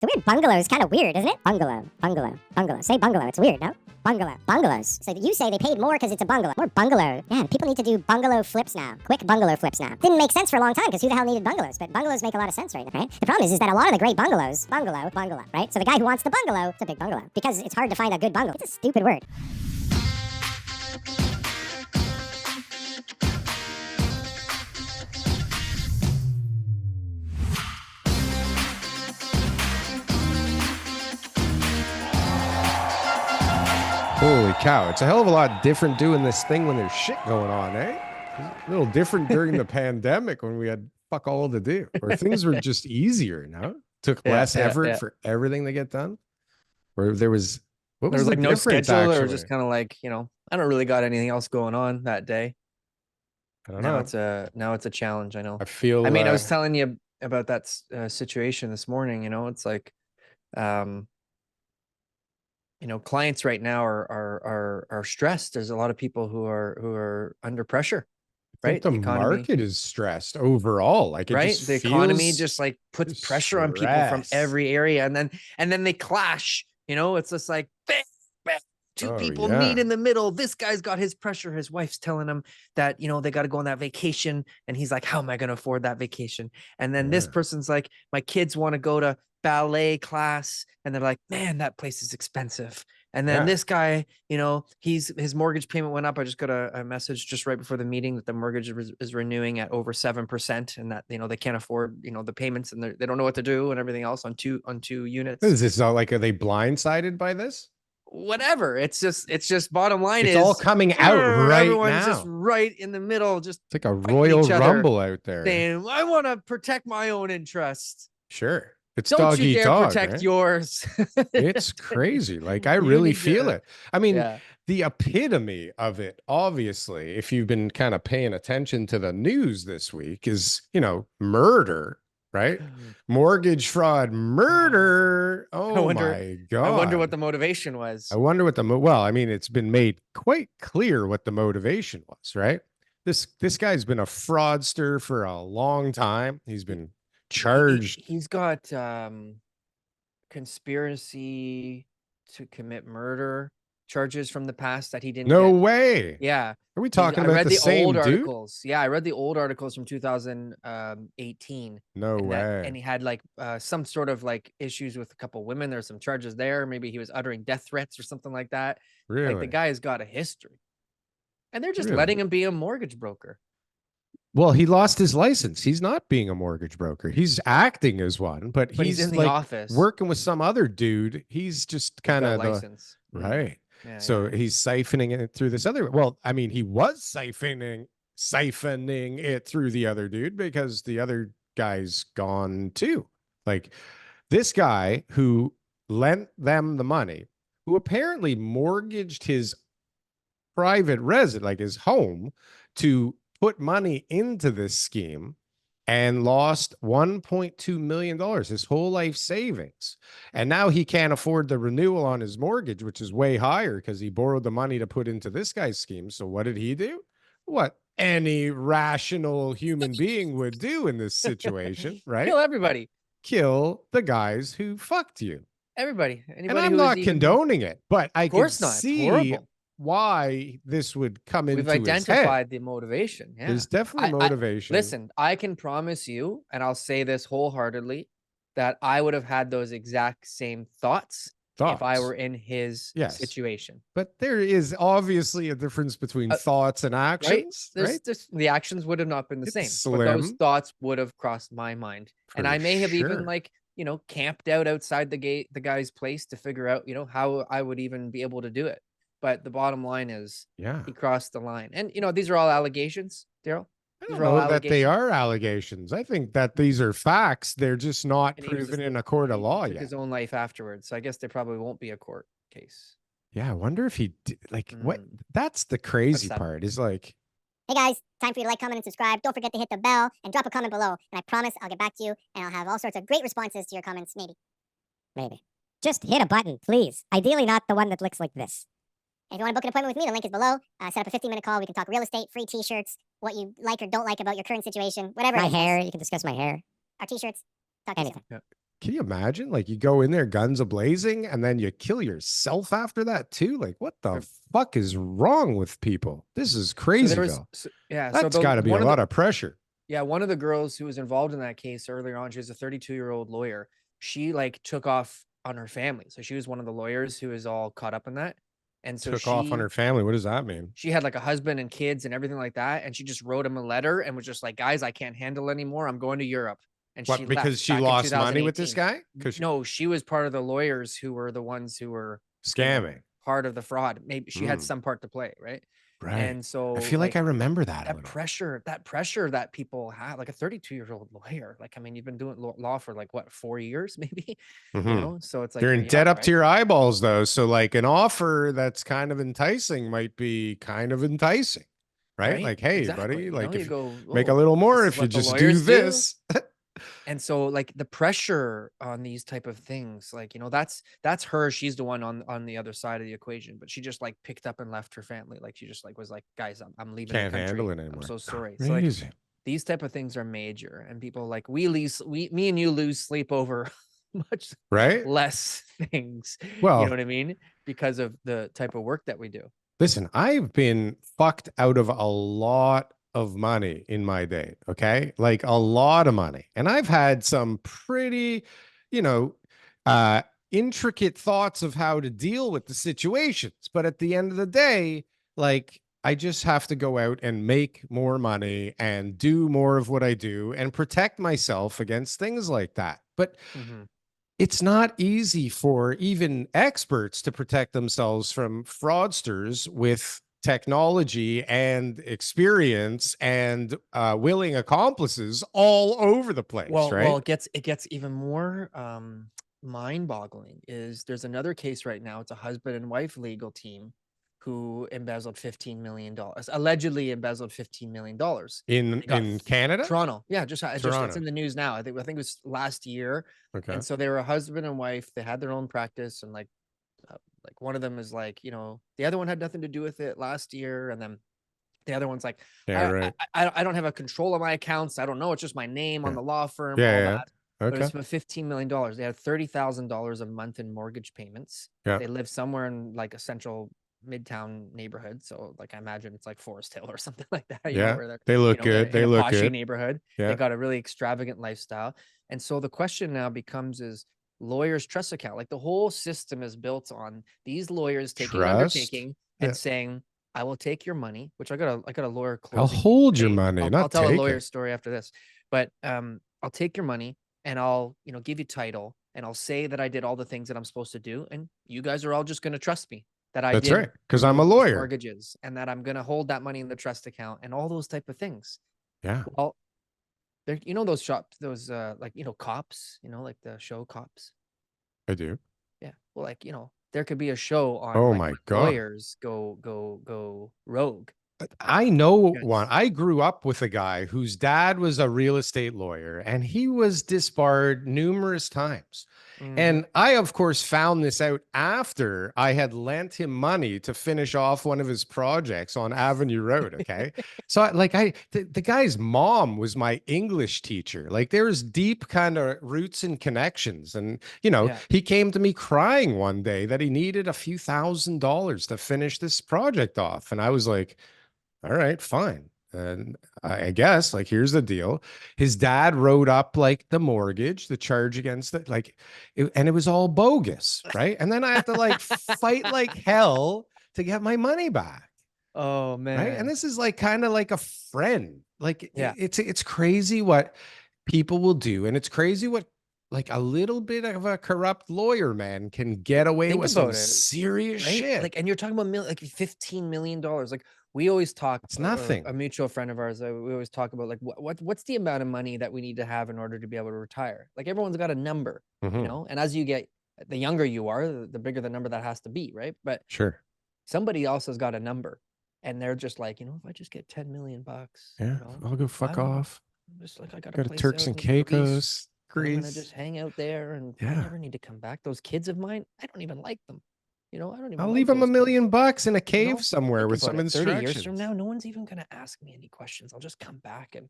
The word bungalow is kind of weird, isn't it? Bungalow, bungalow, bungalow. Say bungalow. It's weird, no? Bungalow. Bungalows. So you say they paid more because it's a bungalow. More bungalow. Yeah, people need to do bungalow flips now. Quick bungalow flips now. Didn't make sense for a long time because who the hell needed bungalows? But bungalows make a lot of sense right now, right? The problem is that a lot of the great bungalows, bungalow, right? So the guy who wants the bungalow, it's a big bungalow. Because it's hard to find a good bungalow. It's a stupid word. Holy cow, it's a hell of a lot different doing this thing when there's shit going on, eh? It's a little different during the pandemic when we had fuck all to do, or things were just easier, no? Took less effort for everything to get done. Or there was like no schedule, or just kind of like, you know, I don't really got anything else going on that day. I don't know. Now it's a challenge. I know. I mean, I was telling you about that situation this morning. You know, it's like, you know, clients right now are stressed. There's a lot of people who are under pressure, right? The market is stressed overall. Like, right, the economy just like puts pressure on people from every area, and then they clash. You know, it's just like bang, bang. Two people meet in the middle. This guy's got his pressure. His wife's telling him that, you know, they got to go on that vacation, and he's like, how am I going to afford that vacation? And then this person's like, my kids want to go to ballet class, and they're like, man, that place is expensive. And then this guy, you know, his mortgage payment went up. I just got a message just right before the meeting that the mortgage is renewing at over 7%, and that, you know, they can't afford, you know, the payments, and they don't know what to do and everything else on two units. Is this not like, are they blindsided by this? Whatever. It's just bottom line it's all coming out right everyone's now. Just right in the middle. Just it's like a royal rumble out there. Saying, I want to protect my own interests. Sure. It's don't dog you eat dare dog, protect right? Yours. It's crazy. Like, I really feel it. I mean, the epitome of it, obviously, if you've been kind of paying attention to the news this week, is, you know, murder, right? Mortgage fraud, murder. Oh my God. I wonder what the motivation was. I wonder what well, I mean, it's been made quite clear what the motivation was, right? This guy's been a fraudster for a long time. He's been charged. He's got conspiracy to commit murder charges from the past that he didn't No get. way. Yeah. Are we talking about the same old dude? articles. Yeah, I read the old articles from 2018. No way. And he had like some sort of like issues with a couple women. There's some charges there. Maybe he was uttering death threats or something like that. Really? Like, the guy has got a history. And they're just letting him be a mortgage broker. Well, he lost his license. He's not being a mortgage broker. He's acting as one, but he's in the like office working with some other dude. He's just kind of license. Right. Yeah, so he's siphoning it through this other. Well, I mean, he was siphoning it through the other dude, because the other guy's gone too. Like, this guy who lent them the money, who apparently mortgaged his private residence, like his home, to put money into this scheme, and lost $1.2 million, his whole life savings. And now he can't afford the renewal on his mortgage, which is way higher because he borrowed the money to put into this guy's scheme. So what did he do? What any rational human being would do in this situation, right? Kill everybody. Kill the guys who fucked you. Everybody. Anybody. And I'm not condoning it, but I can see horrible. Why this would come into We've identified the motivation. Yeah. There's definitely motivation. Listen, I can promise you, and I'll say this wholeheartedly, that I would have had those exact same thoughts if I were in his situation. But there is obviously a difference between thoughts and actions, right? The actions would have not been the same, but those thoughts would have crossed my mind. And I may have even, like, you know, camped out outside the guy's place to figure out, you know, how I would even be able to do it. But the bottom line is, he crossed the line. And, you know, these are all allegations, Darryl. I don't know that they are allegations. I think that these are facts. They're just not proven in a court of law yet. His own life afterwards. So I guess there probably won't be a court case. Yeah, I wonder if he did, like, what? That's the crazy part, is like, hey guys, time for you to like, comment, and subscribe. Don't forget to hit the bell and drop a comment below. And I promise I'll get back to you, and I'll have all sorts of great responses to your comments. Maybe. Just hit a button, please. Ideally not the one that looks like this. If you want to book an appointment with me, the link is below. Set up a 15-minute call. We can talk real estate, free t-shirts, what you like or don't like about your current situation, whatever. My hair. You can discuss my hair. Our t-shirts. Talk anything. can you imagine? Like you go in there guns a-blazing and then you kill yourself after that too? Like what the fuck is wrong with people? This is crazy, Bill. That's got to be a lot of pressure. Yeah, one of the girls who was involved in that case earlier on, she was a 32-year-old lawyer. She like took off on her family. So she was one of the lawyers who was all caught up in that. And so took off on her family. What does that mean? She had like a husband and kids and everything like that. And she just wrote him a letter and was just like, guys, I can't handle anymore. I'm going to Europe. And what, because she lost money with this guy? No, she was part of the lawyers who were the ones who were scamming, part of the fraud. Maybe she had some part to play, right? Right. And so I feel like I remember that. That pressure that people have, like a 32-year-old lawyer. Like, I mean, you've been doing law for like what, 4 years, maybe, you know? So it's like you're in debt up to your eyeballs though. So like an offer that's kind of enticing might be kind of enticing, right? Like, hey, buddy, like if you make a little more if you just do this. And so like the pressure on these type of things, like, you know, that's her. She's the one on the other side of the equation, but she just like picked up and left her family. Like she just like was like, guys, I'm leaving the country. Handle it anymore. I'm so sorry. Crazy. So like these type of things are major, and people like me and you lose sleep over much less things. Well, you know what I mean? Because of the type of work that we do. Listen, I've been fucked out of a lot of money in my day. Okay. Like a lot of money. And I've had some pretty, you know, intricate thoughts of how to deal with the situations. But at the end of the day, like I just have to go out and make more money and do more of what I do and protect myself against things like that. But it's not easy for even experts to protect themselves from fraudsters with technology and experience and willing accomplices all over the place. Well, it gets even more mind-boggling. Is there's another case right now. It's a husband and wife legal team who embezzled $15 million, allegedly embezzled $15 million in Canada, Toronto. Yeah, just it's in the news now. I think it was last year. Okay. And so they were a husband and wife. They had their own practice, and like one of them is like, you know, the other one had nothing to do with it last year, and then the other one's like, I don't have a control of my accounts. I don't know. It's just my name on the law firm. That. Okay. But it's for $15 million. They had $30,000 a month in mortgage payments. Yeah. They live somewhere in like a central Midtown neighborhood, so like I imagine it's like Forest Hill or something like that. You know, where they look good. They look good. Neighborhood. Yeah. They got a really extravagant lifestyle, and so the question now becomes: is lawyers' trust account? Like the whole system is built on these lawyers taking undertaking and saying, "I will take your money," which I got a lawyer. I'll hold your money. I'll tell a lawyer story after this, but I'll take your money and I'll give you title and I'll say that I did all the things that I'm supposed to do, and you guys are all just going to trust me. That's right, because I'm a lawyer. Mortgages, and that I'm going to hold that money in the trust account and all those type of things. Yeah. Well, there, those shops, those like Cops, like the show Cops. I do. Yeah. Well, like there could be a show on. Oh my God. Lawyers go rogue. I know one. I grew up with a guy whose dad was a real estate lawyer, and he was disbarred numerous times. And I, of course, found this out after I had lent him money to finish off one of his projects on Avenue Road. Okay. So the guy's mom was my English teacher. Like there's deep kind of roots and connections. And, he came to me crying one day that he needed a few $1,000s to finish this project off. And I was like, all right, fine. And I guess like, here's the deal. His dad wrote up like the mortgage, the charge against it, and it was all bogus. Right. And then I have to like fight like hell to get my money back. Oh man. Right. And this is like kind of like a friend. Like it's crazy what people will do. And it's crazy what like a little bit of a corrupt lawyer, man, can get away with some serious shit. Like, and you're talking about like $15 million. Like we always talk. It's nothing. A mutual friend of ours. We always talk about like what's the amount of money that we need to have in order to be able to retire. Like everyone's got a number, And as you get, the younger you are, the bigger the number that has to be, right? But sure, somebody else has got a number, and they're just like, if I just get $10 million, I'll go fuck off. Just like I got a Turks and Caicos. I'm gonna just hang out there, and I never need to come back. Those kids of mine, I don't even like them. I don't even. I'll leave them $1 million in a cave somewhere with some instructions. 30 years from now, no one's even gonna ask me any questions. I'll just come back and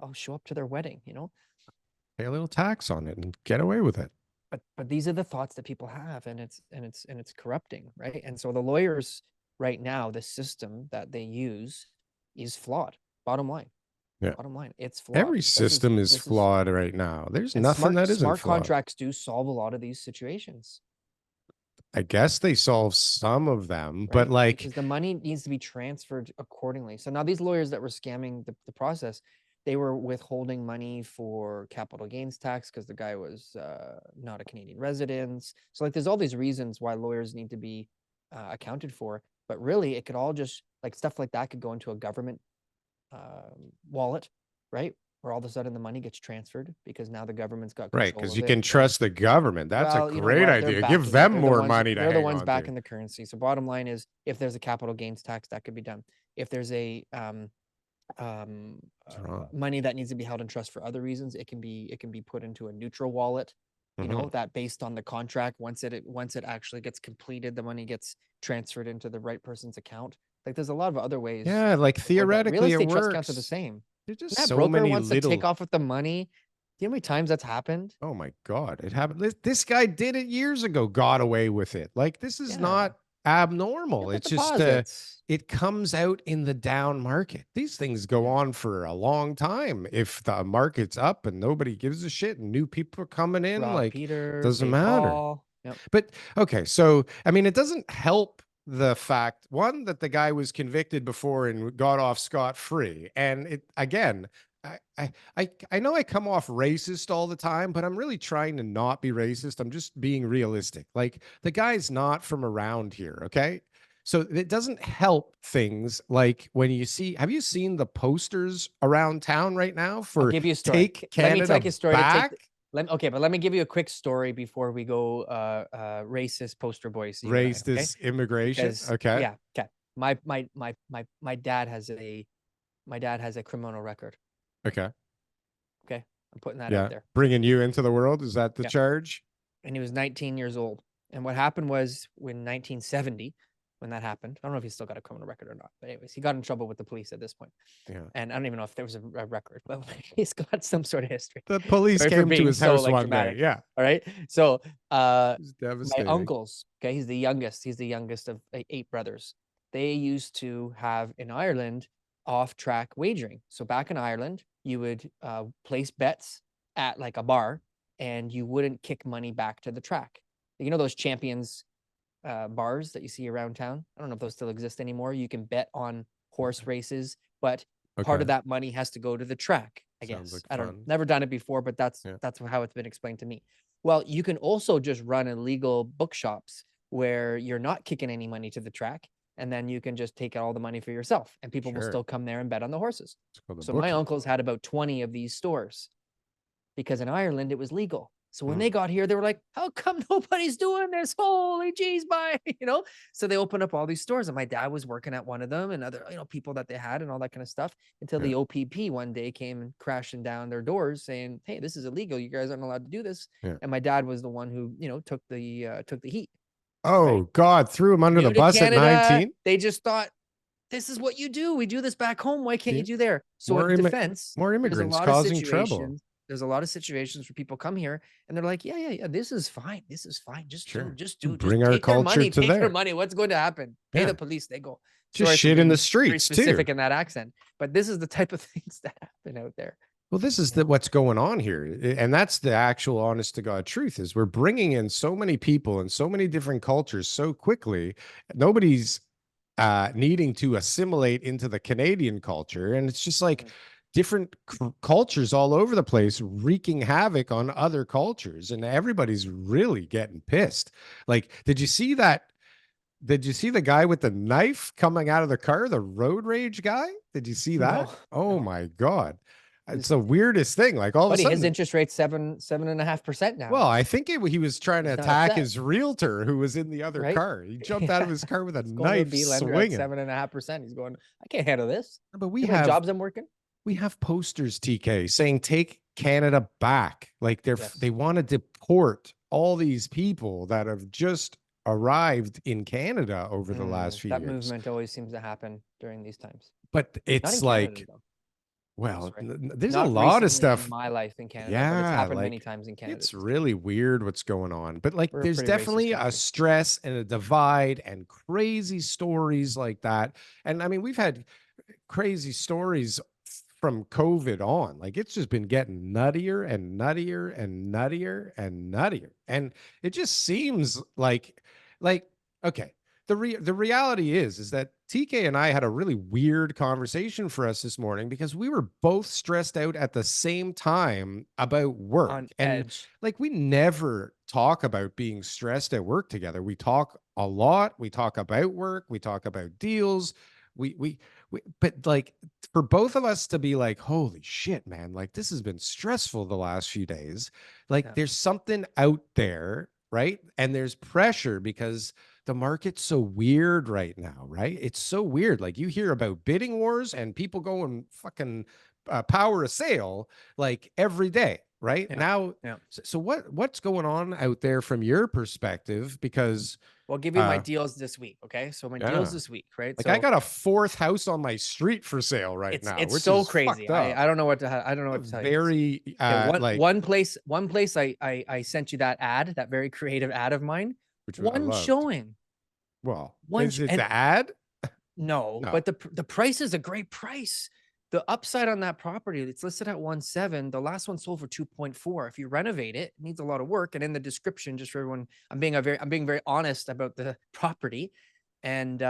I'll show up to their wedding. Pay a little tax on it and get away with it. but these are the thoughts that people have, and it's corrupting, right? And so the lawyers right now, the system that they use is flawed. Bottom line. Yeah. Bottom line, it's flawed. Every system is flawed right now. There's nothing that isn't smart flawed. contracts do solve a lot of these situations. I guess they solve some of them, right? but like because the money needs to be transferred accordingly. So now these lawyers that were scamming the process, they were withholding money for capital gains tax because the guy was not a Canadian resident. So like there's all these reasons why lawyers need to be accounted for, but really it could all just like stuff like that could go into a government wallet, right? Where all of a sudden the money gets transferred because now the government's got control right, because of you it. can trust the government. That's Well, a you know great what? They're idea. Give backing it. them They're the more ones- money to They're the hang ones on backing to. the currency. So bottom line is, if there's a capital gains tax, that could be done. If there's a money that needs to be held in trust for other reasons, it can be put into a neutral wallet. You know, that based on the contract, once it actually gets completed, the money gets transferred into the right person's account. Like there's a lot of other ways. Yeah, like theoretically real estate it trust works. accounts are the same. There's just That so broker many wants little... to take off with the money. Do you know how many times that's happened? Oh my God, it happened. This guy did it years ago, got away with it. Like this is not abnormal. It's just it comes out in the down market. These things go on for a long time. If the market's up and nobody gives a shit and new people are coming in, like doesn't matter. Yep. But okay, so I mean, it doesn't help the fact, one, that the guy was convicted before and got off scot-free. And it again, I know I come off racist all the time, but I'm really trying to not be racist. I'm just being realistic. Like the guy's not from around here, okay? So it doesn't help things like when you see, have you seen the posters around town right now for I'll give you a story. Take Canada Let me take a story back? to take okay, but let me give you a quick story before we go racist poster boys. Racist immigration. Because, okay. Yeah. Okay. My dad has a criminal record. Okay. Okay. I'm putting that out there. Bringing you into the world. Is that the charge? And he was 19 years old. And what happened was when 1970, when that happened, I don't know if he's still got a criminal record or not, but anyways, he got in trouble with the police at this point. Yeah. And I don't even know if there was a record, but he's got some sort of history. The police came to his house one day. Yeah. All right. So my devastating. uncles, okay, he's the youngest of 8 brothers. They used to have in Ireland off-track wagering. So back in Ireland, you would place bets at like a bar and you wouldn't kick money back to the track. You know those Champions bars that you see around town? I don't know if those still exist anymore. You can bet on horse races, but part of that money has to go to the track, I guess. Like I don't never done it before, but that's how it's been explained to me. Well, you can also just run illegal bookshops where you're not kicking any money to the track, and then you can just take all the money for yourself, and people will still come there and bet on the horses. So my uncles had about 20 of these stores because in Ireland it was legal. So when they got here, they were like, how come nobody's doing this? Holy geez, you know? So they opened up all these stores, and my dad was working at one of them, and other, people that they had and all that kind of stuff, until the OPP one day came crashing down their doors saying, hey, this is illegal. You guys aren't allowed to do this. And my dad was the one who, took the heat. Oh God, threw him under the bus at 19. They just thought, this is what you do. We do this back home. Why can't you do there? So in defense, more immigrants causing trouble. There's a lot of situations where people come here and they're like, yeah, this is fine. This is fine. Just bring our culture to there. Take their money. What's going to happen? Pay the police. They go. Just shit in the streets too. Specific in that accent, but this is the type of things that happen out there. Well, this is what's going on here. And that's the actual honest to God truth is we're bringing in so many people and so many different cultures so quickly. Nobody's needing to assimilate into the Canadian culture. And it's just like different cultures all over the place wreaking havoc on other cultures. And everybody's really getting pissed. Like, did you see that? Did you see the guy with the knife coming out of the car? The road rage guy? Did you see that? No, oh my God. It's the weirdest thing. Like all of a sudden, his interest rate's 7.5% now. Well, I think he was trying to attack his realtor who was in the other car. He jumped out of his car with a knife, swinging. 7.5%. He's going, I can't handle this. But we have jobs I'm working. We have posters, TK, saying take Canada back. Like they want to deport all these people that have just arrived in Canada over the last few years. That movement always seems to happen during these times. But it's like. Well, Right? there's a Not lot of recently in stuff. my life in Canada, but it's Yeah, happened many like times in Canada. it's really weird what's going on. But like We're a there's pretty racist definitely a country. stress and a divide and crazy stories like that. And I mean, we've had crazy stories from COVID on. Like it's just been getting nuttier and nuttier and nuttier and nuttier. And it just seems like okay. The reality is that TK and I had a really weird conversation for us this morning because we were both stressed out at the same time about work. On And edge. like we never talk about being stressed at work together. We talk a lot. We talk about work. We talk about deals. But like for both of us to be like, holy shit, man, like this has been stressful the last few days. Like Yeah. there's something out there, right? And there's pressure because the market's so weird right now, right? It's so weird. Like you hear about bidding wars and people going fucking power a sale like every day, right? Yeah. Now, Yeah. so what's going on out there from your perspective? Because Well, I'll give you my deals this week. Okay. So my deals yeah. this week, right? Like so I got a fourth house on my street for sale right it's now, it's which so is crazy. fucked up. I don't know what to I don't know what to tell you. Very Okay, like one place I sent you that ad, that very creative ad of mine. which I One loved. showing. Well, One is it and the ad? no, No. but the price is a great price. The upside on that property, it's listed at 1.7. The last one sold for 2.4. If you renovate it, it needs a lot of work. And in the description, just for everyone, I'm being very honest about the property. And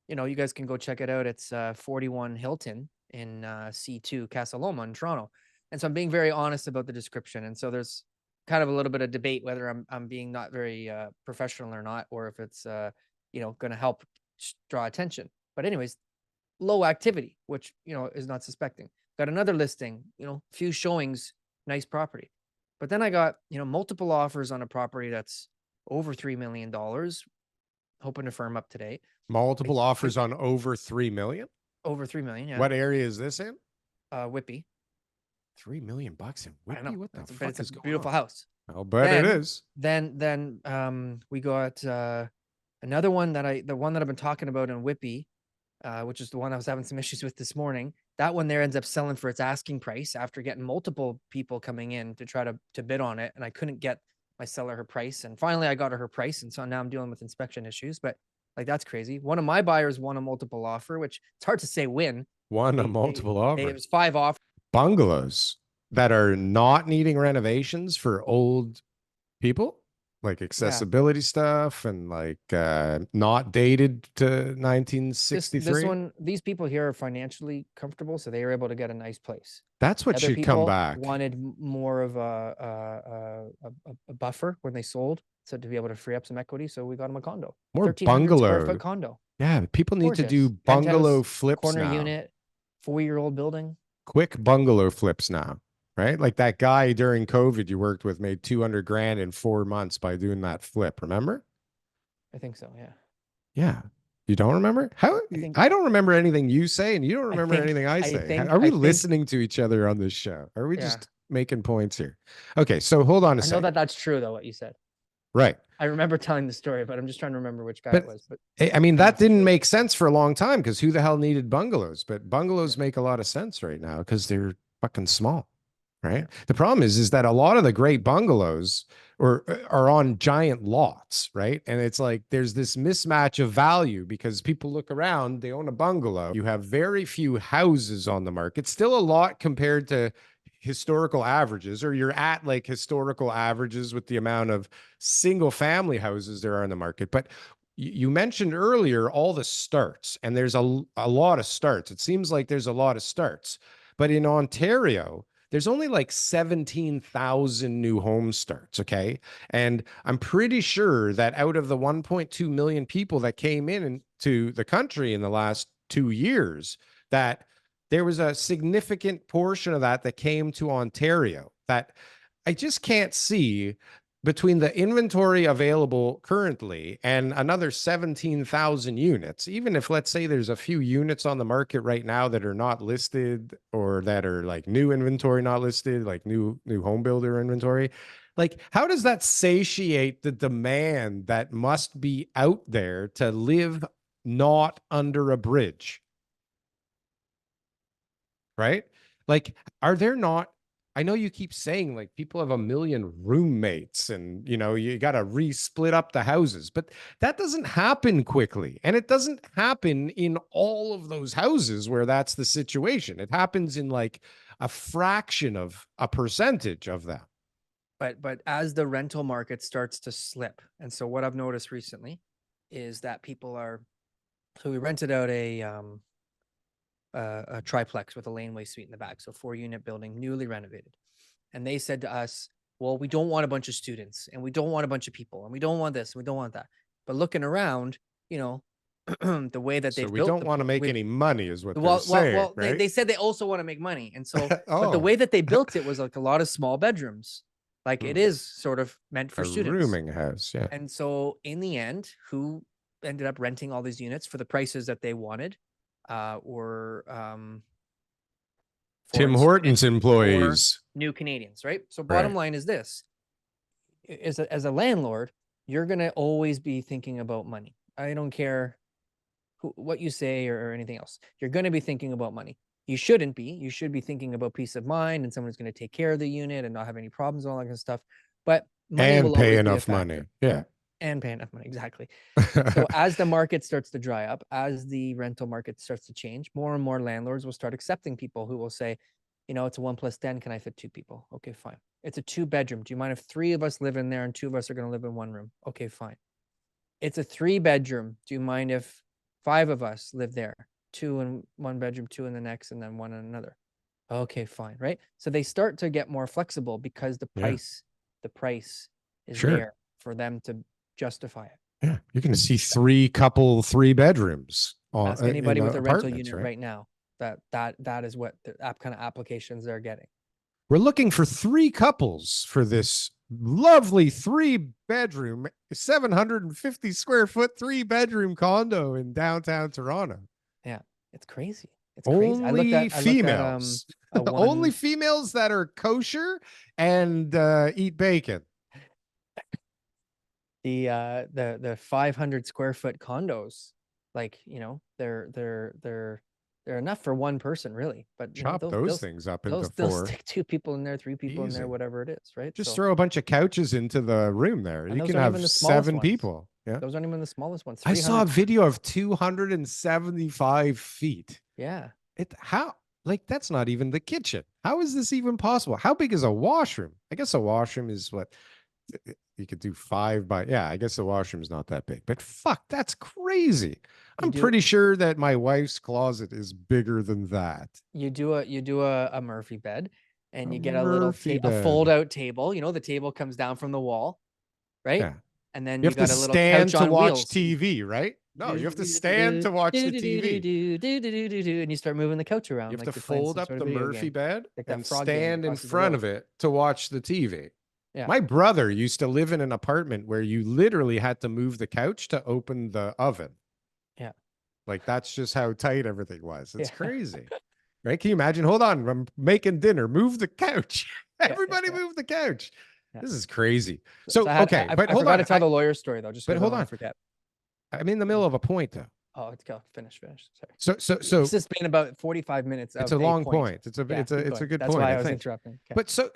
you know, you guys can go check it out. It's 41 Hilton in C2 Casa Loma in Toronto. And so I'm being very honest about the description. And so there's kind of a little bit of debate whether I'm being not very professional or not, or if it's you know, going to help draw attention. But anyways, low activity, which, you know, is not suspecting. Got another listing, you know, few showings, nice property. But then I got, you know, multiple offers on a property that's over $3 million, hoping to firm up today. Multiple offers on over 3 million? Over 3 million, yeah. What area is this in? Whippy. $3 million in Whippy? What the fuck is a beautiful house. I'll bet it is. Then we got another one the one that I've been talking about in Whippy, which is the one I was having some issues with this morning. That one there ends up selling for its asking price after getting multiple people coming in to try to bid on it. And I couldn't get my seller her price. And finally I got her price. And so now I'm dealing with inspection issues, but like, that's crazy. One of my buyers won a multiple offer, which it's hard to say win. Won a multiple offer. It was 5 offers. Bungalows that are not needing renovations for old people, like accessibility stuff and like not dated to 1963. This one, these people here are financially comfortable, so they were able to get a nice place. That's what should come back. Wanted more of a buffer when they sold, so to be able to free up some equity. So we got them a condo, more 1,300 square bungalow foot condo. Yeah, people need to Gorgeous. do bungalow Penthouse, flips corner now. unit, 4-year-old building. Quick bungalow flips now, right? Like that guy during COVID you worked with made 200 grand in 4 months by doing that flip. Remember? I think so. Yeah. Yeah. You don't remember? How? I don't remember anything you say, and you don't remember anything I say. Are we listening to each other on this show? Are we just making points here? Okay, so hold on a second. I know that that's true, though, what you said. Right. I remember telling the story, but I'm just trying to remember which guy it was. But I mean, that didn't make sense for a long time because who the hell needed bungalows? But bungalows make a lot of sense right now because they're fucking small, right? Yeah. The problem is that a lot of the great bungalows are on giant lots, right? And it's like there's this mismatch of value because people look around, they own a bungalow. You have very few houses on the market, still a lot compared to historical averages, or you're at like historical averages with the amount of single family houses there are in the market. But you mentioned earlier all the starts, and there's a lot of starts. It seems like there's a lot of starts, but in Ontario, there's only like 17,000 new home starts. Okay. And I'm pretty sure that out of the 1.2 million people that came into the country in the last 2 years, that there was a significant portion of that came to Ontario that I just can't see between the inventory available currently and another 17,000 units. Even if, let's say, there's a few units on the market right now that are not listed or that are like new inventory, not listed, like new home builder inventory. Like, how does that satiate the demand that must be out there to live not under a bridge? Right? Like, are there not, I know you keep saying like people have a million roommates and you got to re-split up the houses, but that doesn't happen quickly. And it doesn't happen in all of those houses where that's the situation. It happens in like a fraction of a percentage of that. But as the rental market starts to slip, and so what I've noticed recently is that people are, so we rented out a triplex with a laneway suite in the back, so 4-unit building, newly renovated. And they said to us, well, we don't want a bunch of students, and we don't want a bunch of people, and we don't want this, and we don't want that. But looking around, the way that they've So we built don't want to make any money is what they're saying, right? They said they also want to make money. And so, Oh. but the way that they built it was like a lot of small bedrooms. Like it is sort of meant for a students. Rooming house, yeah. And so in the end, who ended up renting all these units for the prices that they wanted, or Tim Hortons employees, new Canadians, right? So bottom line is this: as a landlord, you're gonna always be thinking about money. I don't care what you say or anything else. You're gonna be thinking about money. You shouldn't be. You should be thinking about peace of mind and someone's going to take care of the unit and not have any problems and all that kind of stuff. But money will pay always enough be a money. factor. Yeah. And pay enough money. Exactly. So as the market starts to dry up, as the rental market starts to change, more and more landlords will start accepting people who will say, it's a 1 + 10. Can I fit 2 people? Okay, fine. It's a 2-bedroom. Do you mind if 3 of us live in there and 2 of us are going to live in one room? Okay, fine. It's a 3-bedroom. Do you mind if 5 of us live there? 2 in one bedroom, 2 in the next, and then 1 in another. Okay, fine, right? So they start to get more flexible because the price is there for them to justify it. Yeah, you're going to see 3 bedrooms. Ask anybody with a rental unit right now. That is what the kind of applications they're getting. We're looking for 3 couples for this lovely 3-bedroom, 750 square foot 3-bedroom condo in downtown Toronto. Yeah, it's crazy. It's crazy. Only females. Only females that are kosher and eat bacon. The 500 square foot condos, like they're enough for one person, really. But chop those things up into 4. They'll stick 2 people in there, 3 people in there, whatever it is, right? Just throw a bunch of couches into the room there. You can have 7 people. Yeah, those aren't even the smallest ones. I saw a video of 275 feet. Yeah, that's not even the kitchen. How is this even possible? How big is a washroom? I guess a washroom is what you could do 5 by. Yeah, I guess the washroom is not that big, but fuck, that's crazy. I'm pretty sure that my wife's closet is bigger than that. You do a Murphy bed, and you get a fold out table. The table comes down from the wall, right? Yeah. And then you have got to a little stand couch to on watch wheels. TV, right? No, you have to stand to watch the TV. And you start moving the couch around. You have to fold up the Murphy bed and stand in crosses the front road. of it to watch the TV. Yeah. My brother used to live in an apartment where you literally had to move the couch to open the oven. Yeah. Like that's just how tight everything was. It's crazy. Right? Can you imagine? Hold on, I'm making dinner. Move the couch. Everybody move the couch. Yeah. This is crazy. So okay, but hold on. I forgot to tell the lawyer story though. Just but hold on. Forget. I'm in the middle of a point though. Oh, let's go. Finish. Sorry. So it's just been about 45 minutes. It's a long point. It's a good That's point. That's why I was interrupting. Okay. But so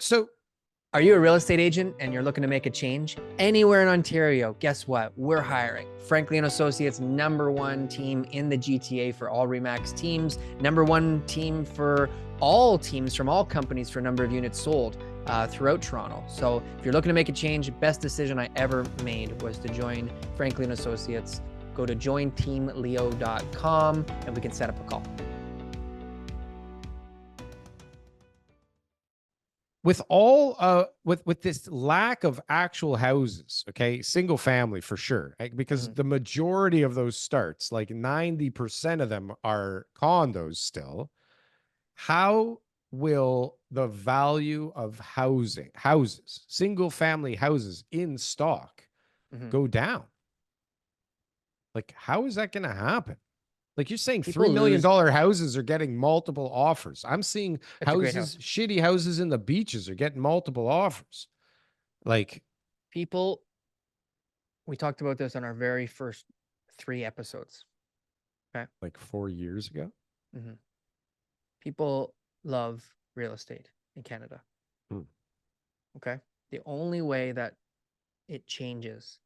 are you a real estate agent and you're looking to make a change anywhere in Ontario? Guess what? We're hiring. Franklin & Associates, #1 team in the GTA for all RE/MAX teams, #1 team for all teams from all companies for number of units sold throughout Toronto. So if you're looking to make a change, best decision I ever made was to join Franklin & Associates. Go to jointeamleo.com and we can set up a call. With all with this lack of actual houses, okay, single family for sure, right? Because the majority of those starts, like 90% of them are condos still. How will the value of houses, single family houses in stock go down? Like, how is that going to happen? Like you're saying, $3 million houses are getting multiple offers. I'm seeing shitty houses in the beaches are getting multiple offers. Like people, we talked about this on our very first 3 episodes. Okay. Like 4 years ago. People love real estate in Canada. Hmm. Okay. The only way that it changes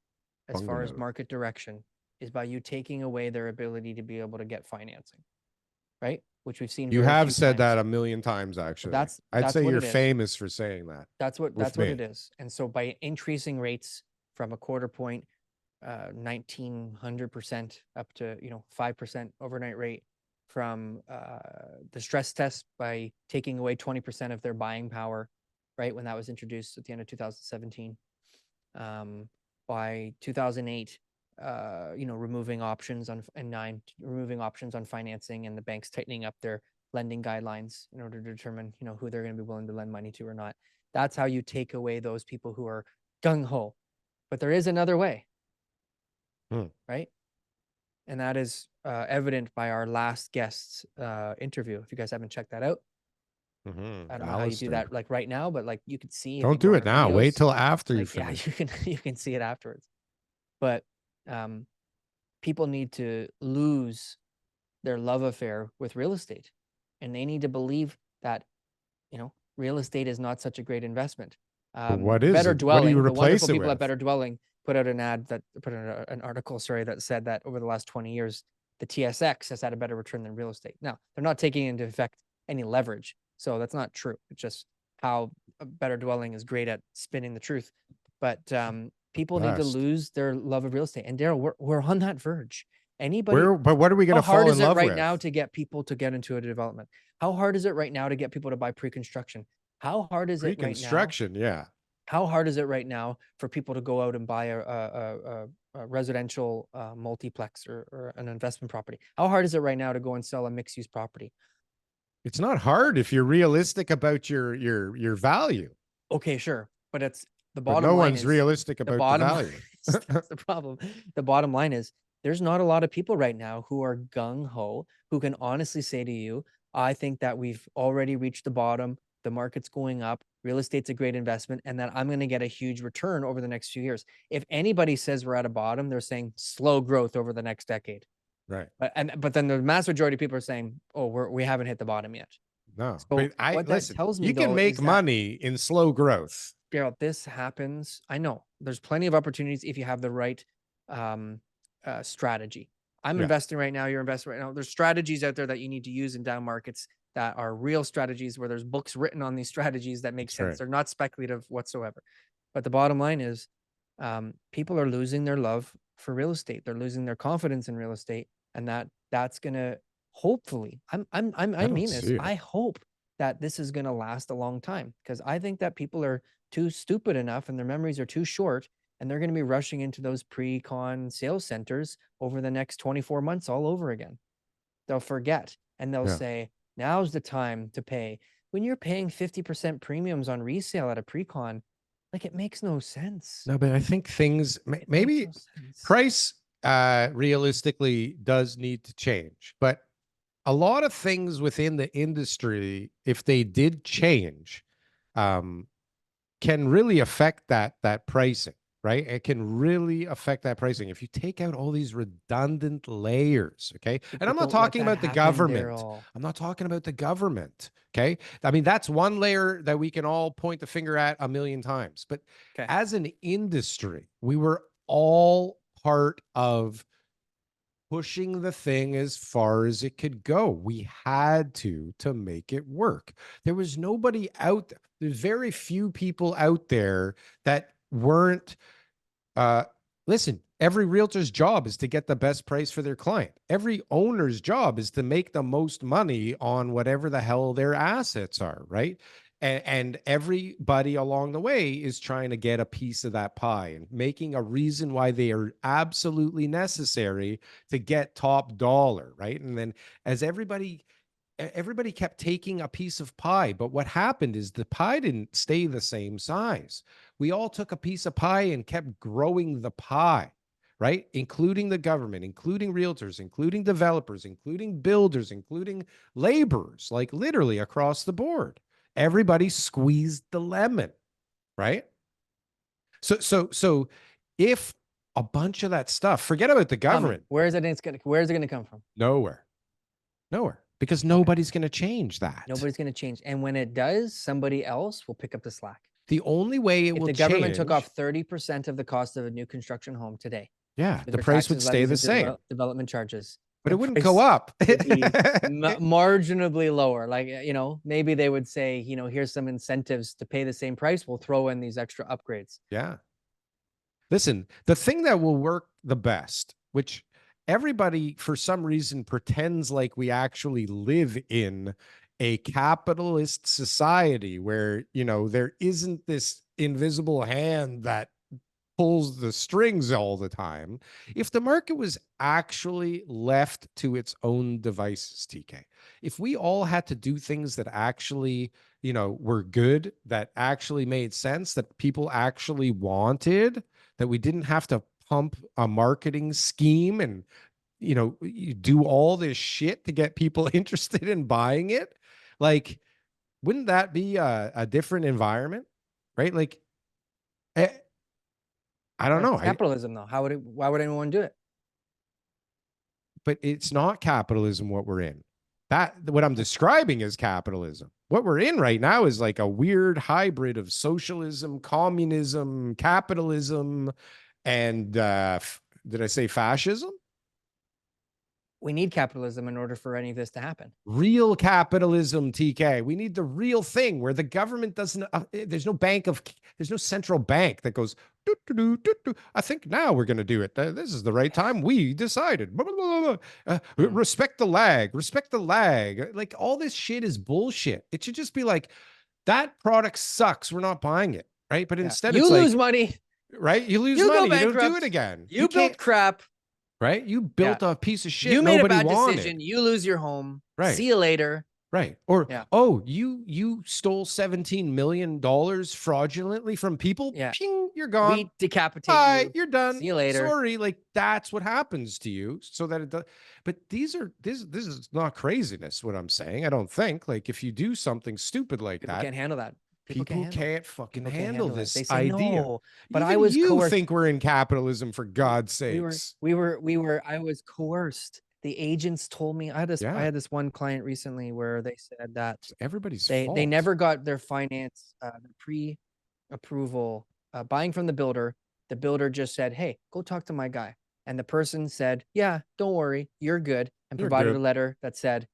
as far as Bungalow. market direction is by you taking away their ability to be able to get financing, right? Which we've seen. You very have few said times. that a million times, actually. I'd That's say what you're it is. famous for saying that. That's what me. it is. And so by increasing rates from a quarter point, 1900% up to 5% overnight rate, from the stress test by taking away 20% of their buying power, right, when that was introduced at the end of 2017, by 2008, removing options on removing options on financing, and the banks tightening up their lending guidelines in order to determine who they're going to be willing to lend money to or not. That's how you take away those people who are gung-ho. But there is another way, right? And that is evident by our last guest's interview. If you guys haven't checked that out, I don't know how you do that like right now, but like you could see. Don't do it now. Wait till after you finish. Yeah, you can see it afterwards. But people need to lose their love affair with real estate, and they need to believe that real estate is not such a great investment. What is Better it? Dwelling, What do you the replace wonderful it people with? at Better Dwelling put out an article, that said that over the last 20 years, the TSX has had a better return than real estate. Now, they're not taking into effect any leverage, so that's not true. It's just how a Better Dwelling is great at spinning the truth. But people need to lose their love of real estate. And Darryl, we're on that verge. But what are we going to fall in love with? How hard is it right now to get people to get into a development? How hard is it right now to get people to buy pre-construction? How hard is it right now? Pre-construction, yeah. How hard is it right now for people to go out and buy a residential multiplex or an investment property? How hard is it right now to go and sell a mixed-use property? It's not hard if you're realistic about your value. Okay, sure, but it's the bottom line. No one's realistic about the value. That's the problem. The bottom line is there's not a lot of people right now who are gung-ho, who can honestly say to you, I think that we've already reached the bottom. The market's going up. Real estate's a great investment, and that I'm going to get a huge return over the next few years. If anybody says we're at a bottom, they're saying slow growth over the next decade. Right. But then the mass majority of people are saying, oh, we haven't hit the bottom yet. No. So but what that tells me, you can make money in slow growth. Darryl, this happens. I know there's plenty of opportunities if you have the right strategy. I'm investing right now. You're investing right now. There's strategies out there that you need to use in down markets that are real strategies, where there's books written on these strategies that make sense. Right. They're not speculative whatsoever. But the bottom line is people are losing their love for real estate. They're losing their confidence in real estate. And that's going to hopefully, I hope that this is going to last a long time, because I think that people are too stupid enough and their memories are too short, and they're going to be rushing into those pre-con sales centers over the next 24 months all over again. They'll forget, and they'll say, now's the time to pay. When you're paying 50% premiums on resale at a pre-con, like, it makes no sense. No, but I think things, maybe price realistically does need to change. But a lot of things within the industry, if they did change, can really affect that pricing, right? It can really affect that pricing if you take out all these redundant layers, okay? And I'm not talking about the government. I'm not talking about the government, okay? I mean, that's one layer that we can all point the finger at a million times. But as an industry, we were all part of pushing the thing as far as it could go. We had to make it work. There was nobody out there. There's very few people out there that weren't, listen, every realtor's job is to get the best price for their client. Every owner's job is to make the most money on whatever the hell their assets are, right? And everybody along the way is trying to get a piece of that pie and making a reason why they are absolutely necessary to get top dollar, right? And then as everybody kept taking a piece of pie, but what happened is the pie didn't stay the same size. We all took a piece of pie and kept growing the pie, right? Including the government, including realtors, including developers, including builders, including laborers, like literally across the board. Everybody squeezed the lemon, right? So if a bunch of that stuff, forget about the government. Where is it going to come from? Nowhere. because nobody's going to change that. Nobody's going to change. And when it does, somebody else will pick up the slack. The only way it will if the change, government took off 30% of the cost of a new construction home today, yeah, with the their price would taxes, stay levies, the and same, development charges, but the it wouldn't go price up. would be marginally lower. Like, you know, maybe they would say, you know, here's some incentives to pay the same price. We'll throw in these extra upgrades. Yeah. Listen, the thing that will work the best, which everybody for some reason pretends like we actually live in a capitalist society where, you know, there isn't this invisible hand that pulls the strings all the time. If the market was actually left to its own devices, TK, if we all had to do things that actually, you know, were good, that actually made sense, that people actually wanted, that we didn't have to pump a marketing scheme and, you know, you do all this shit to get people interested in buying it, like, wouldn't that be a different environment, right? Like, I don't know. Capitalism, though. Why would anyone do it? But it's not capitalism what we're in. What I'm describing is capitalism. What we're in right now is like a weird hybrid of socialism, communism, capitalism, and did I say fascism? We need capitalism in order for any of this to happen. Real capitalism, TK. We need the real thing where the government doesn't, there's no central bank that goes, doo, doo, doo, doo, doo. I think now we're going to do it. This is the right time. We decided. Blah, blah, blah, blah. Respect the lag. Respect the lag. Like, all this shit is bullshit. It should just be like, that product sucks. We're not buying it. Right. But instead, you it's lose like, money. Right. You lose You money. go You don't do bankrupt. it again. You built crap. Right? You built a piece of shit you made nobody a bad wanted. decision. You lose your home. Right. See you later. Right. Or, oh, you stole $17 million fraudulently from people. Yeah. Ping, you're gone. We decapitate Bye, you. you're done. See you later. Sorry. Like, that's what happens to you, so that it does. But this is not craziness, what I'm saying. I don't think. Like, if you do something stupid like People that, can't handle that. People can't fucking handle this They say, idea. no, but Even I was you coerced. think we're in capitalism, for God's sakes. I was coerced. The agents told me, I had this one client recently where they said that it's everybody's fault. They never got their finance, pre-approval, buying from the builder. The builder just said, hey, go talk to my guy. And the person said, yeah, don't worry, you're good. And provided a letter that said,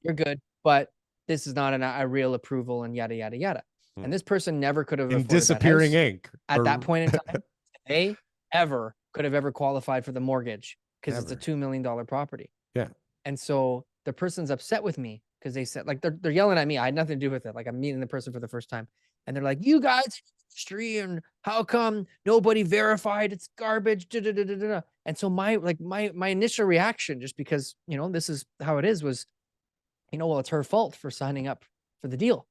you're good, but this is not a real approval, and yada, yada, yada. And this person never could have afforded disappearing ink at that point in time. They could have ever qualified for the mortgage because it's a $2 million property. Yeah. And so the person's upset with me because they said, like, they're yelling at me. I had nothing to do with it. Like, I'm meeting the person for the first time, and they're like, you guys in the industry, and how come nobody verified? It's garbage. Da, da, da, da, da. And so my initial reaction, just because, you know, this is how it is, was, you know, well, it's her fault for signing up for the deal.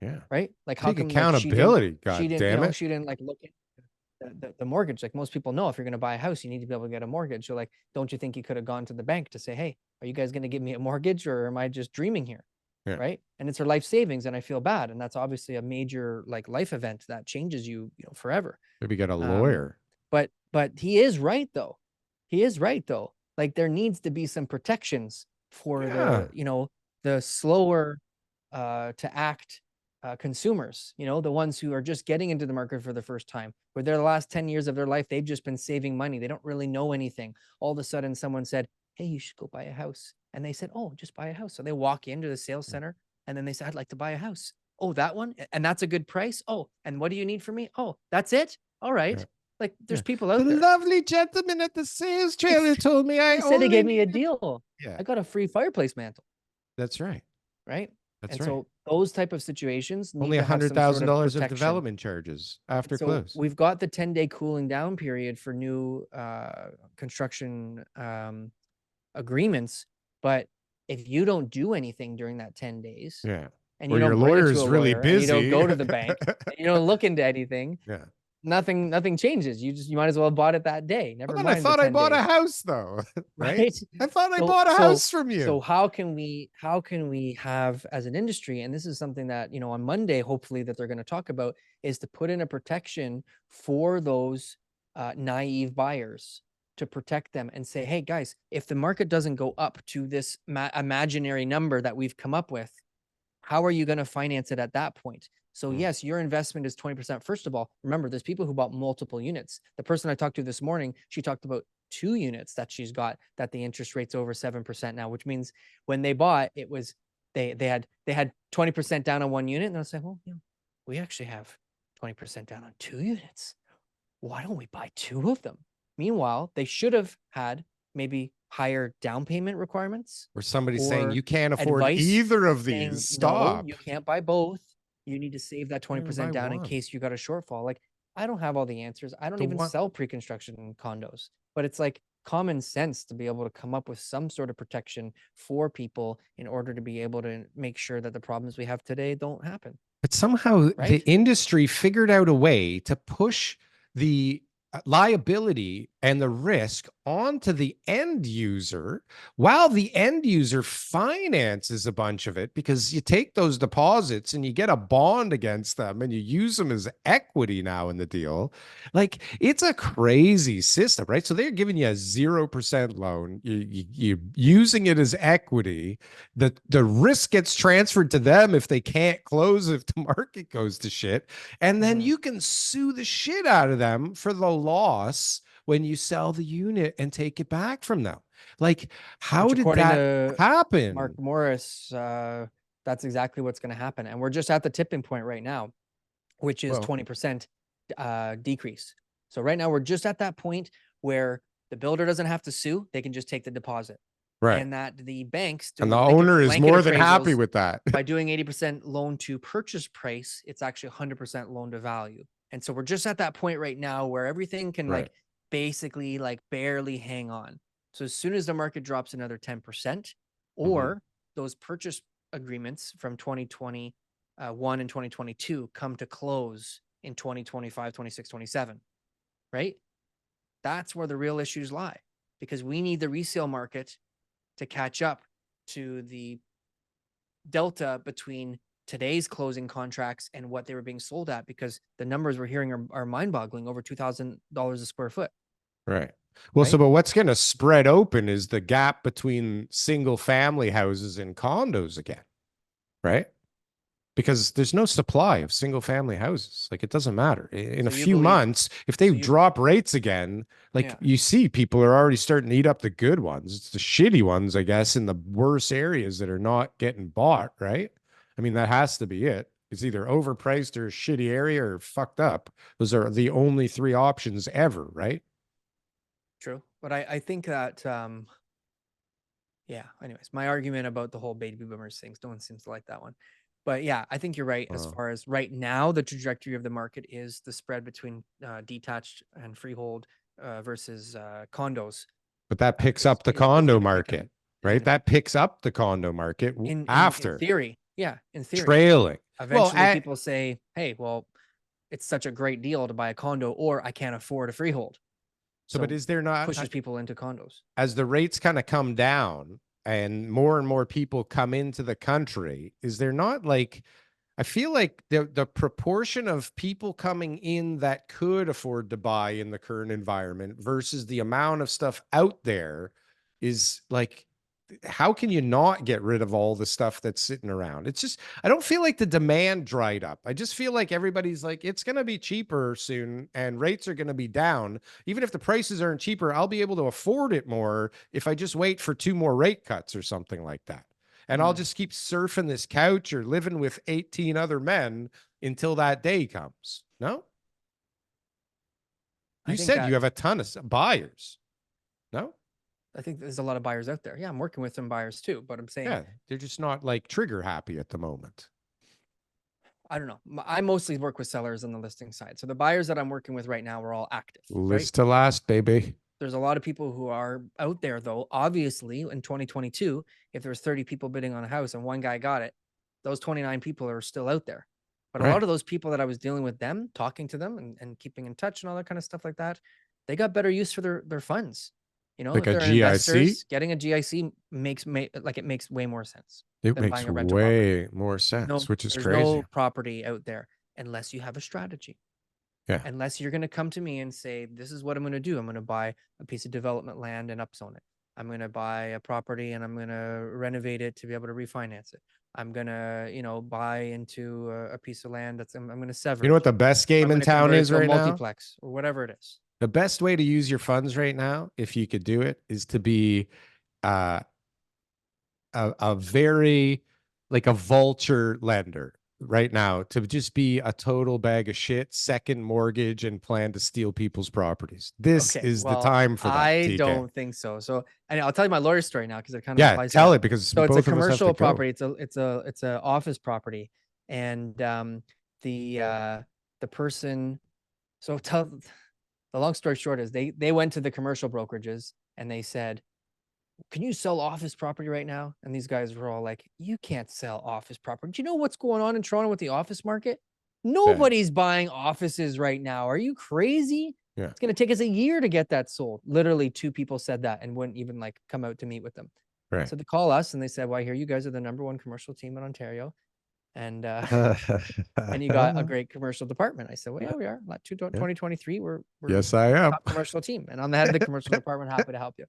Yeah. Right. Like, how come accountability? She didn't like look at the mortgage. Like, most people know, if you're going to buy a house, you need to be able to get a mortgage. So, like, don't you think you could have gone to the bank to say, hey, are you guys going to give me a mortgage, or am I just dreaming here? Yeah. Right. And it's her life savings, and I feel bad. And that's obviously a major, like, life event that changes you, you know, forever. Maybe get a lawyer. But he is right, though. Like, there needs to be some protections for the, you know, the slower to act consumers, you know, the ones who are just getting into the market for the first time, where the last 10 years of their life, they've just been saving money. They don't really know anything. All of a sudden, someone said, hey, you should go buy a house. And they said, oh, just buy a house. So they walk into the sales center, and then they said, I'd like to buy a house. Oh, that one? And that's a good price? Oh, and what do you need from me? Oh, that's it? All right. Yeah. Like, there's people out there. The lovely gentleman at the sales trailer told me he said he gave me a deal. Yeah. I got a free fireplace mantle. That's right. Right? That's right. right. So those type of situations only $100,000 of development charges after close. We've got the 10-day cooling down period for new construction agreements, but if you don't do anything during that 10 days, and you your lawyer is really busy, and you don't go to the bank, and you don't look into anything, nothing changes. You might as well have bought it that day. Never mind. I thought I bought a house, though. Right? I thought I bought a house from you. So how can we have, as an industry, and this is something that, you know, on Monday, hopefully, that they're going to talk about, is to put in a protection for those naive buyers, to protect them and say, hey guys, if the market doesn't go up to this imaginary number that we've come up with, how are you going to finance it at that point? So yes, your investment is 20%. First of all, remember, there's people who bought multiple units. The person I talked to this morning, she talked about 2 units that she's got that the interest rate's over 7% now, which means when they bought, it was they had 20% down on 1 unit, and I was like, well, you know, we actually have 20% down on 2 units. Why don't we buy 2 of them? Meanwhile, they should have had maybe higher down payment requirements, or somebody's saying you can't afford advice either of saying, these. no, Stop. you can't buy both. You need to save that 20% down in one. case you got a shortfall. Like, I don't have all the answers. I don't even sell pre-construction condos, but it's like common sense to be able to come up with some sort of protection for people in order to be able to make sure that the problems we have today don't happen. But somehow Right? the industry figured out a way to push the liability and the risk onto the end user, while the end user finances a bunch of it, because you take those deposits and you get a bond against them and you use them as equity now in the deal. Like, it's a crazy system, right? So they're giving you a 0% loan. You're using it as equity. The risk gets transferred to them if they can't close, if the market goes to shit. And then you can sue the shit out of them for the loss when you sell the unit and take it back from them. Like, how did that happen? Mark Morris, that's exactly what's going to happen. And we're just at the tipping point right now, which is 20% decrease. So right now we're just at that point where the builder doesn't have to sue. They can just take the deposit. Right. And that the banks and the owner is more than happy with that. By doing 80% loan to purchase price, it's actually 100% loan to value. And so we're just at that point right now where everything can like basically like barely hang on. So as soon as the market drops another 10%, or those purchase agreements from 2021 and 2022 come to close in 2025, 26, 27, right? That's where the real issues lie, because we need the resale market to catch up to the delta between today's closing contracts and what they were being sold at, because the numbers we're hearing are mind-boggling, over $2,000 a square foot. Right. Well, so but what's going to spread open is the gap between single family houses and condos again, right? Because there's no supply of single family houses. Like, it doesn't matter. In a few months, if they drop rates again, like you see, people are already starting to eat up the good ones. It's the shitty ones, I guess, in the worse areas that are not getting bought, right? I mean, that has to be it. It's either overpriced or a shitty area or fucked up. Those are the only 3 options ever, right? True. But I think that, yeah, anyways, my argument about the whole baby boomers things, no one seems to like that one. But yeah, I think you're right. As far as right now, the trajectory of the market is the spread between detached and freehold versus condos. But that picks up the condo market, right? That picks up the condo market after. In theory. Yeah, in theory. Trailing. Eventually people say, hey, well, it's such a great deal to buy a condo, or I can't afford a freehold. So but is there not pushes people into condos? As the rates kind of come down and more people come into the country, is there not, like, I feel like the proportion of people coming in that could afford to buy in the current environment versus the amount of stuff out there is like, how can you not get rid of all the stuff that's sitting around? It's just, I don't feel like the demand dried up. I just feel like everybody's like, it's going to be cheaper soon and rates are going to be down. Even if the prices aren't cheaper, I'll be able to afford it more if I just wait for 2 more rate cuts or something like that. And I'll just keep surfing this couch or living with 18 other men until that day comes. No? You said you have a ton of buyers. No? I think there's a lot of buyers out there. Yeah, I'm working with some buyers too, but I'm saying, yeah, they're just not like trigger happy at the moment. I don't know. I mostly work with sellers on the listing side. So the buyers that I'm working with right now are all active. List to last, baby. There's a lot of people who are out there, though. Obviously, in 2022, if there's 30 people bidding on a house and one guy got it, those 29 people are still out there. But a lot of those people that I was dealing with them, talking to them and keeping in touch and all that kind of stuff like that, they got better use for their funds. You know, like if a they're GIC, investors, getting a GIC makes way more sense. It makes way more sense, which is crazy. There's no property out there unless you have a strategy. Yeah. Unless you're going to come to me and say, this is what I'm going to do. I'm going to buy a piece of development land and upzone it. I'm going to buy a property and I'm going to renovate it to be able to refinance it. I'm going to, you know, buy into a piece of land that's, I'm going to sever. You know what the best game in town is right now? Multiplex or whatever it is. The best way to use your funds right now, if you could do it, is to be a very, like a vulture lender right now, to just be a total bag of shit, second mortgage, and plan to steal people's properties. This is the time for that. I don't think so. So, and I'll tell you my lawyer's story now, because it kind of applies tell to it, because so both it's a commercial of us have to property. It's a office property, and the person. So tell the long story short is they went to the commercial brokerages and they said, can you sell office property right now? And these guys were all like, you can't sell office property. Do you know what's going on in Toronto with the office market? Nobody's buying offices right now. Are you crazy? Yeah. It's going to take us a year to get that sold. Literally 2 people said that and wouldn't even like come out to meet with them. Right. So they call us and they said, well, I hear you guys are the #1 commercial team in Ontario. And and you got a great commercial department. I said, well, yeah, we are. 2023, we're yes, I am top commercial team. And I'm the head of the commercial department, happy to help you.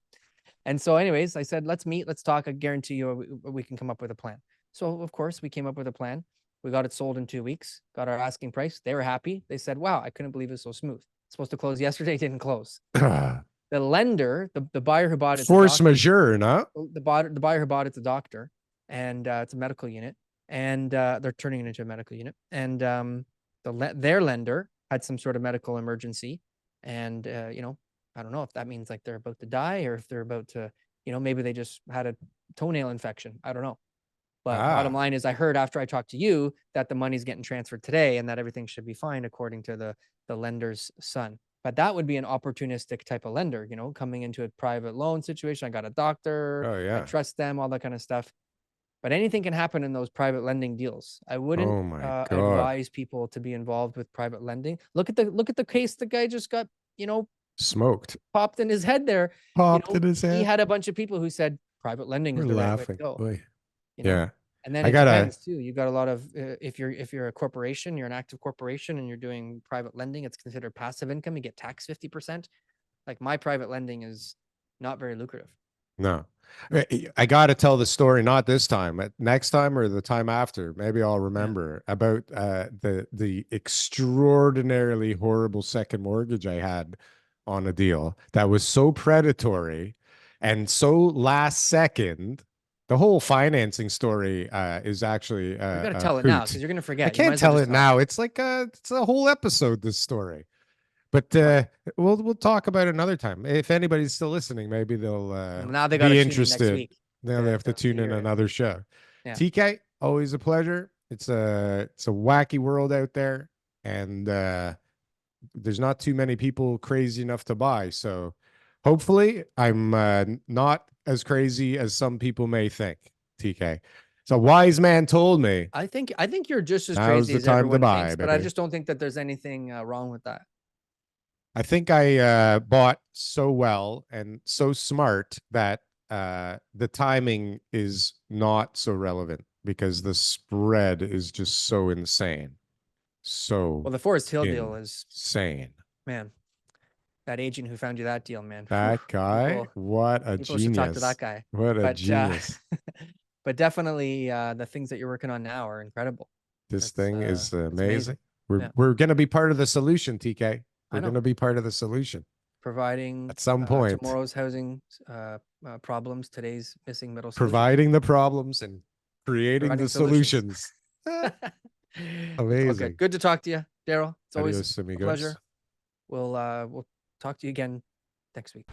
And so anyways, I said, let's meet, let's talk. I guarantee you we can come up with a plan. So of course we came up with a plan. We got it sold in 2 weeks, got our asking price. They were happy. They said, wow, I couldn't believe it was so smooth. Supposed to close yesterday, didn't close. The lender, the buyer who bought it, force majeure, no? The buyer who bought it's a doctor, and it's a medical unit, and they're turning it into a medical unit. And their lender had some sort of medical emergency, and you know, I don't know if that means like they're about to die or if they're about to, you know, maybe they just had a toenail infection. I don't know. But bottom line is, I heard after I talked to you that the money's getting transferred today and that everything should be fine according to the lender's son. But that would be an opportunistic type of lender, you know, coming into a private loan situation. I got a doctor. Oh, yeah. I trust them, all that kind of stuff. But anything can happen in those private lending deals. I wouldn't advise people to be involved with private lending. Look at the case the guy just got, you know, smoked, popped in his head there. In his head. He had a bunch of people who said private lending is the right way to go. You know? Yeah. And then it depends too. You got a lot of if you're a corporation, you're an active corporation and you're doing private lending, it's considered passive income. You get taxed 50%. Like my private lending is not very lucrative. No. I got to tell the story, not this time, next time or the time after. Maybe I'll remember about the extraordinarily horrible second mortgage I had on a deal that was so predatory and so last second. The whole financing story is actually you got to tell it now because you're going to forget. I can't tell it now. It's like it's a whole episode, this story. But we'll talk about it another time. If anybody's still listening, maybe they'll now they be interested. Next week. They'll have to tune in another show. Yeah. TK, always a pleasure. It's a wacky world out there, and there's not too many people crazy enough to buy. So hopefully I'm not as crazy as some people may think, TK. So wise man told me. I think you're just as crazy as everyone thinks, but I just don't think that there's anything wrong with that. I think I bought so well and so smart that the timing is not so relevant because the spread is just so insane. So well, the Forest Hill deal is insane. Man, that agent who found you that deal, man. That guy, what a genius. Should talk to that guy. What a genius. But definitely the things that you're working on now are incredible. This thing is amazing. We're going to be part of the solution, TK. We're going to be part of the solution. Providing at some point tomorrow's housing problems, today's missing middle solution. Providing the problems and creating the solutions. Amazing. Okay, good to talk to you, Darryl. It's always a pleasure. We'll talk to you again next week.